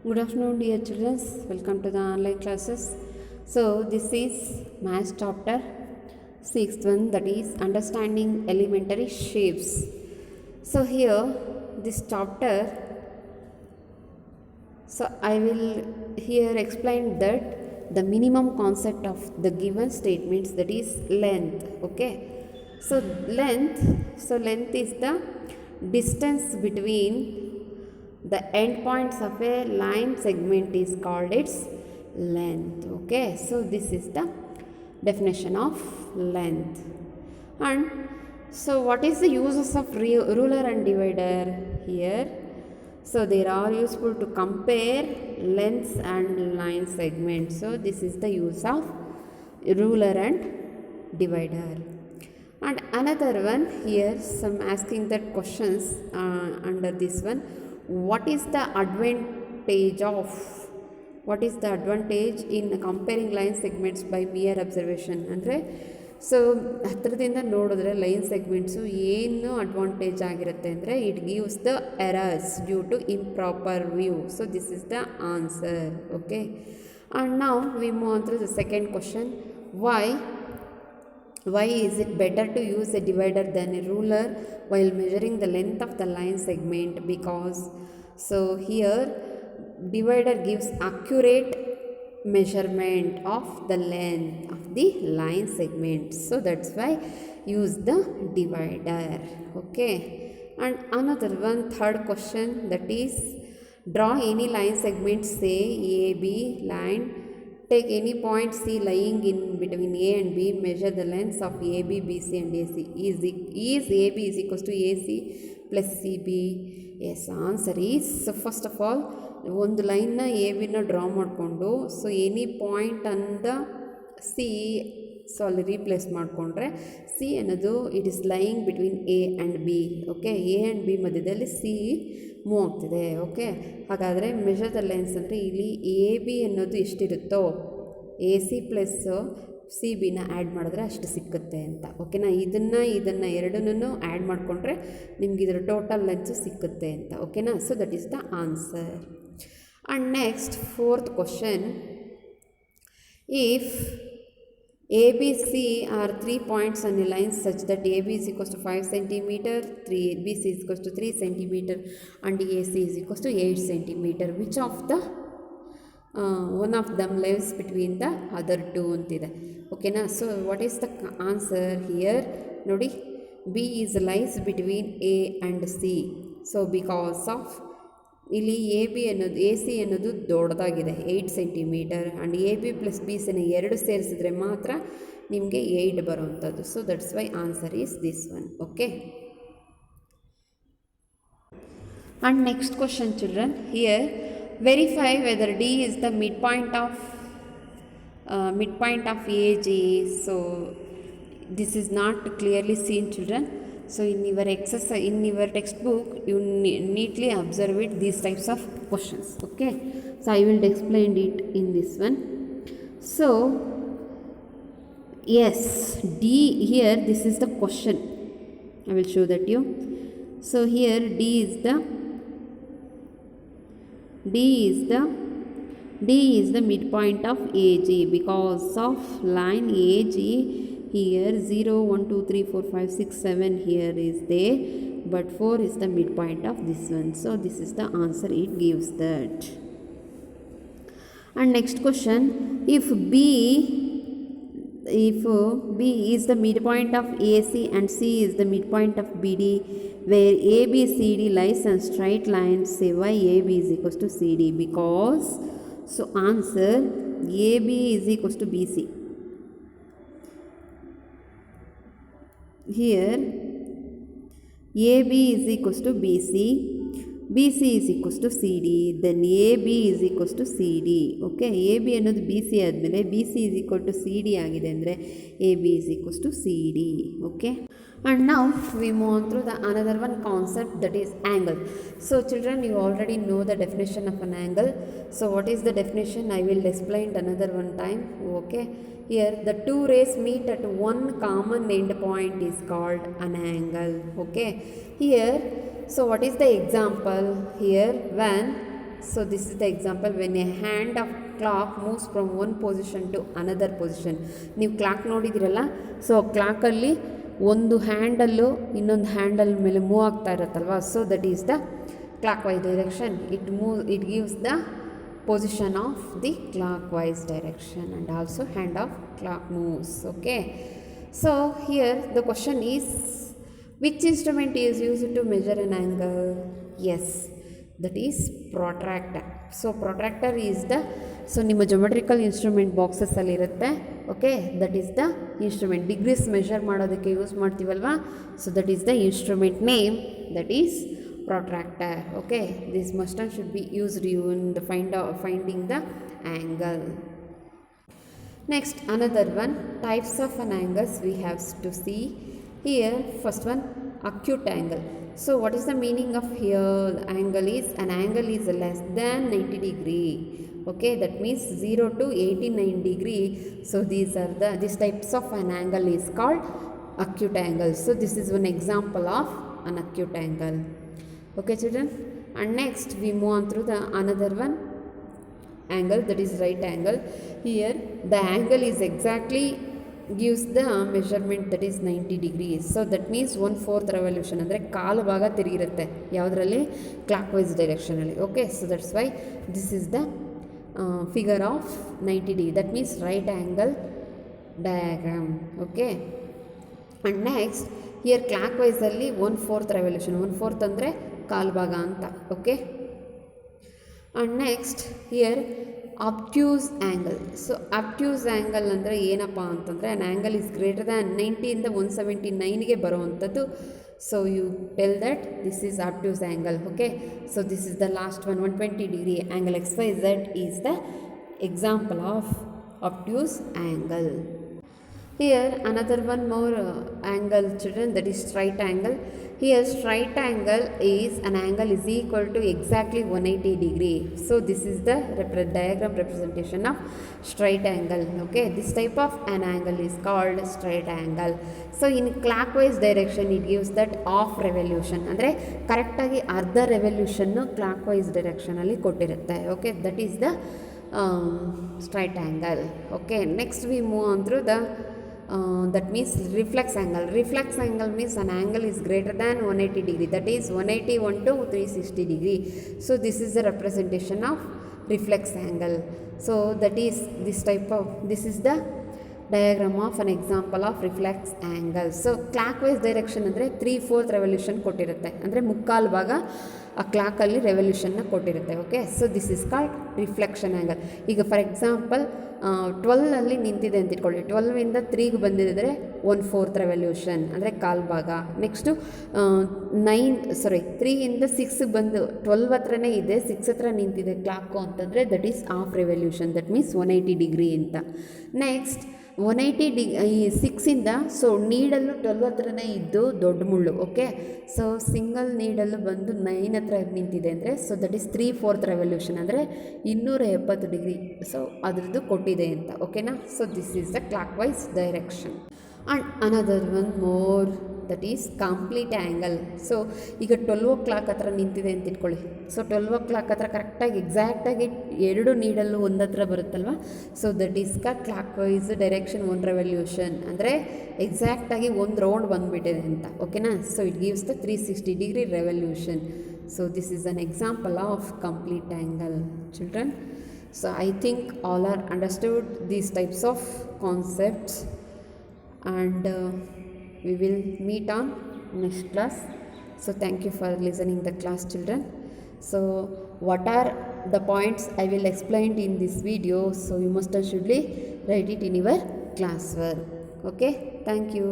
Good afternoon, dear children. Welcome to the online classes. So, this is Maths chapter 6th one, that is Understanding Elementary Shapes. So, here this chapter, I will here explain that the minimum concept of the given statements, that is length. Okay. So, length is the distance between the endpoints of a line segment is called its length. Okay, so this is the definition of length. And so what is the uses of ruler and divider here? So they are useful to compare lengths and line segments. So this is the use of ruler and divider. And another one here, some asking that questions under this one. What is the advantage in comparing line segments by mere observation? ಅಂದರೆ so ಹತ್ತಿರದಿಂದ ನೋಡಿದ್ರೆ line segments ಏನು advantage ಆಗಿರುತ್ತೆ ಅಂದರೆ it gives the errors due to improper view. So this is the answer. Okay, and now we move on to the second question. Why is it better to use a divider than a ruler while measuring the length of the line segment? Because so here divider gives accurate measurement of the length of the line segment. So that's why use the divider. Okay, and another one, third question, that is draw any line segment, say AB line. Take any point C lying in between A and B. Measure the lengths of AB, BC and AC. Is AB is equals to AC plus CB? Yes, answer is, so first of all ಒಂದು ಲೈನ್ನ A ಬಿನ draw ಮಾಡಿಕೊಂಡು so any point ಅಂದ C so ಅಲ್ಲಿ replace ಮಾಡಿಕೊಂಡ್ರೆ C ಅನ್ನೋದು it is lying between A and B. Okay, A and B ಮಧ್ಯದಲ್ಲಿ C move ಆಗ್ತಿದೆ. ಓಕೆ, ಹಾಗಾದರೆ ಮೆಷರ್ ದ ಲೆನ್ಸ್ ಅಂದರೆ ಇಲ್ಲಿ ಎ ಬಿ ಅನ್ನೋದು ಎಷ್ಟಿರುತ್ತೋ ಎ ಸಿ ಪ್ಲಸ್ ಸಿ ಬಿನ ಆ್ಯಡ್ ಮಾಡಿದ್ರೆ ಅಷ್ಟು ಸಿಕ್ಕುತ್ತೆ ಅಂತ. ಓಕೆನಾ, ಇದನ್ನು ಎರಡನ್ನೂ ಆ್ಯಡ್ ಮಾಡಿಕೊಂಡ್ರೆ ನಿಮ್ಗೆ ಇದರ ಟೋಟಲ್ ಲೆನ್ಸು ಸಿಕ್ಕುತ್ತೆ ಅಂತ. ಓಕೆನಾ, so that is the answer. And next fourth question, if A, B, C are 3 points on a line such that AB is equals to 5 cm, BC is equals to 3 cm and AC is equals to 8 cm. Which of the one of them lies between the other two antide. Okay na, so what is the answer here? Nodi, B is lies between A and C. So because of ಇಲ್ಲಿ A B ಅನ್ನೋದು A C ಅನ್ನೋದು ದೊಡ್ಡದಾಗಿದೆ 8 centimetre and A B plus B ಸಿನ ಎರಡು ಸೇರಿಸಿದ್ರೆ ಮಾತ್ರ ನಿಮಗೆ 8 ಬರೋವಂಥದ್ದು. So that's why answer is this one. Okay, and next question children, here verify whether D is the mid point of A G. So this is not clearly seen children. So in your textbook, you neatly observe it, these types of questions. Okay, so I will explain it in this one. So yes, D here, this is the question. I will show that you. So here D is the midpoint of AG because of line AG. Here 0, 1, 2, 3, 4, 5, 6, 7 here is there, but 4 is the midpoint of this one. So this is the answer, it gives that. And next question, if B is the midpoint of AC and C is the midpoint of BD, where ABCD lies on straight lines, say why AB is equals to CD? Because so answer, AB is equals to BC. Here AB is equals to BC, BC is equals to CD, then AB is equals to CD. Okay, AB ಅನ್ನೋದು BC ಆದಮೇಲೆ BC is equal to CD ಆಗಿದೆ ಅಂದರೆ AB is equals to CD. Okay, and now we move on through the another one concept, that is angle. So children, you already know the definition of an angle. So what is the definition? I will explain it another one time. Okay, here the two rays meet at one common end point is called an angle. Okay, here, so what is the example here? When So this is the example when a hand of clock moves from one position to another position. ನೀವು clock ನೋಡಿದಿರಲ್ಲ, so ಕ್ಲಾಕಲ್ಲಿ ಒಂದು handle ಇನ್ನೊಂದು handle ಮೇಲೆ move ಆಗ್ತಾ ಇರುತ್ತಲ್ವ, so that is the clockwise direction. It gives the position of the clockwise direction, and also hand of clock moves. Okay, so here the question is, which instrument is used to measure an angle? Yes, that is protractor. So protractor is the, so ನಿಮ್ಮ geometrical instrument boxes ಅಲ್ಲಿ ಇರುತ್ತೆ. Okay, that is the instrument. Degrees measure ಮಾಡೋದಕ್ಕೆ use ಮಾಡ್ತೀವಲ್ವಾ, so that is the instrument name, that is protractor. Okay, this must and should be used in the finding the angle. Next, another one, types of an angles we have to see here. First one, acute angle. So what is the meaning of here? The angle is, an angle is less than 90 degree. Okay, that means 0 to 89 degree. So these are these types of an angle is called acute angle. So this is one example of an acute angle. Okay children, and next we move on through the another one angle, that is right angle. Here the angle is exactly gives the measurement, that is 90 degrees. So that means 1/4 revolution, ಅಂದರೆ ಕಾಲು ಭಾಗ ತಿರುಗಿರುತ್ತೆ ಯಾವುದರಲ್ಲಿ, clockwise ಡೈರೆಕ್ಷನಲ್ಲಿ. Okay, so that's why this is the figure of 90 degree, that means right angle diagram. Okay, and next here clock ವೈಸಲ್ಲಿ 1/4 revolution, 1/4 ಅಂದರೆ ಕಾಲು ಭಾಗ ಅಂತ. Okay, and next here obtuse angle. So obtuse angle ಅಂದರೆ ಏನಪ್ಪ ಅಂತಂದರೆ, an angle is greater than 90ಇಂದ 179ಗೆ ಬರುವಂಥದ್ದು. So you tell that this is obtuse angle. Okay, so this is the last one, 120 degree angle XYZ is the example of obtuse angle. Here another one more angle children, that is straight angle. Here straight angle is, an angle is equal to exactly 180 degree. So this is the diagram representation of straight angle. Okay, this type of an angle is called straight angle. So in clockwise direction it gives that half revolution, ಅಂದರೆ ಕರೆಕ್ಟಾಗಿ ಅರ್ಧ ರೆವಲ್ಯೂಷನ್ನು clockwise ಡೈರೆಕ್ಷನಲ್ಲಿ ಕೊಟ್ಟಿರುತ್ತೆ. Okay, that is the straight angle. Okay, next we move on through the that means reflex angle. Reflex angle means an angle is greater than 180 degree, that is 181 to 360 degree. So this is the representation of reflex angle. So that is this type of, this is the diagram of an example of reflex angle. So clockwise direction ಅಂದರೆ 3/4 revolution ಕೊಟ್ಟಿರುತ್ತೆ, ಅಂದರೆ ಮುಕ್ಕಾಲು ಭಾಗ ಆ ಕ್ಲಾಕಲ್ಲಿ ರೆವಲ್ಯೂಷನ್ನ ಕೊಟ್ಟಿರುತ್ತೆ. Okay, so this is called reflection angle. ಈಗ for example 12ಅಲ್ಲಿ ನಿಂತಿದೆ ಅಂತ ಇಟ್ಕೊಳ್ಳಿ, 12ಇಂದ 3ಗೆ ಬಂದಿದ್ದರೆ 1/4 ರೆವಲ್ಯೂಷನ್, ಅಂದರೆ ಕಾಲು ಭಾಗ. ನೆಕ್ಸ್ಟು 3ಇಂದ 6ಗೆ ಬಂದು 12 ಹತ್ರನೇ ಇದೆ, 6 ಹತ್ರ ನಿಂತಿದೆ ಕ್ಲಾಕು ಅಂತಂದರೆ that is half revolution, that means 180 degree ಅಂತ. ನೆಕ್ಸ್ಟ್ 180 6ಇಂದ, ಸೊ ನೀಡಲ್ಲು 12 ಹತ್ರನೇ ಇದ್ದು ದೊಡ್ಡ ಮುಳ್ಳು. ಓಕೆ, ಸೊ ಸಿಂಗಲ್ ನೀಡಲ್ಲು ಬಂದು 9 ಹತ್ರ ನಿಂತಿದೆ ಅಂದರೆ, ಸೊ ದಟ್ ಈಸ್ 3/4 ರೆವಲ್ಯೂಷನ್, ಅಂದರೆ 270 degree. ಸೊ ಅದ್ರದ್ದು ಕೊಟ್ಟಿದೆ ಅಂತ. ಓಕೆನಾ, so this is the clockwise direction. And another one more, that is complete angle. So ಈಗ 12 o'clock ಹತ್ರ ನಿಂತಿದೆ ಅಂತ ಇಟ್ಕೊಳ್ಳಿ. ಸೊ 12 o'clock ಹತ್ರ ಕರೆಕ್ಟಾಗಿ ಎಕ್ಸಾಕ್ಟಾಗಿ 2 ನೀಡಲ್ಲು ಒಂದು ಹತ್ರ ಬರುತ್ತಲ್ವ, so that is clockwise direction 1 revolution, ಅಂದರೆ ಎಕ್ಸಾಕ್ಟಾಗಿ ಒಂದು ರೌಂಡ್ ಬಂದುಬಿಟ್ಟಿದೆ ಅಂತ. ಓಕೆನಾ, so it gives the 360 degree revolution. So this is an example of complete angle, children. So I think all are understood these types of concepts, and we will meet on next class. So thank you for listening the class, children. So what are the points I will explain in this video, so you must surely write it in your classwork. Okay, thank you.